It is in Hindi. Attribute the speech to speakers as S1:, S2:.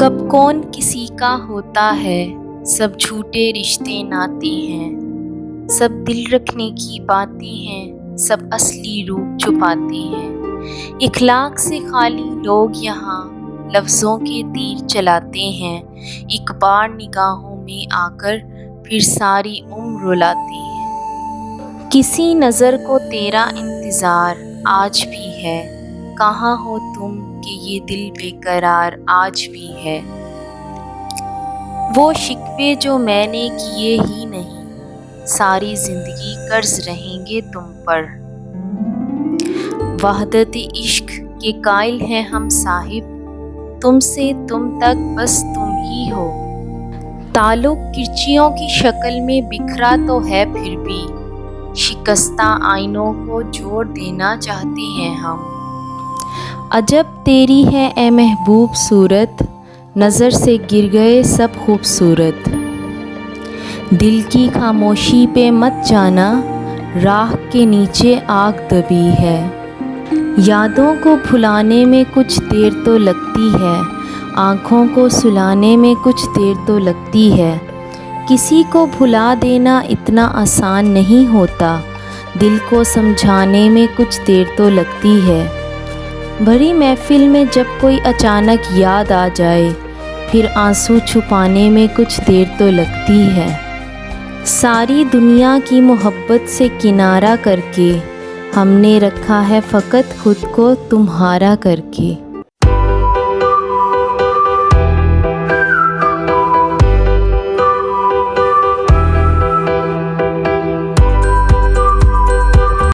S1: कब कौन किसी का होता है, सब झूठे रिश्ते नाते हैं। सब दिल रखने की बातें हैं, सब असली रूप छुपाते हैं। इखलाक से खाली लोग यहाँ लफ्ज़ों के तीर चलाते हैं। एक बार निगाहों में आकर फिर सारी उम्र रुलाते हैं। किसी नज़र को तेरा इंतज़ार आज भी है, कहाँ हो तुम कि ये दिल बेकरार आज भी है। वो शिकवे जो मैंने किए ही नहीं, सारी ज़िंदगी कर्ज रहेंगे तुम पर। वहदत इश्क के कायल हैं हम साहिब, तुमसे तुम तक बस तुम ही हो। ताल्लुक किरचियों की शक्ल में बिखरा तो है, फिर भी शिकस्ता आईनों को जोड़ देना चाहते हैं हम। अजब तेरी है ए महबूब सूरत, नज़र से गिर गए सब खूबसूरत। दिल की खामोशी पे मत जाना, राह के नीचे आग दबी है। यादों को भुलाने में कुछ देर तो लगती है, आँखों को सुलाने में कुछ देर तो लगती है। किसी को भुला देना इतना आसान नहीं होता, दिल को समझाने में कुछ देर तो लगती है। भरी महफिल में जब कोई अचानक याद आ जाए, फिर आंसू छुपाने में कुछ देर तो लगती है। सारी दुनिया की मोहब्बत से किनारा करके हमने रखा है फ़कत खुद को तुम्हारा करके।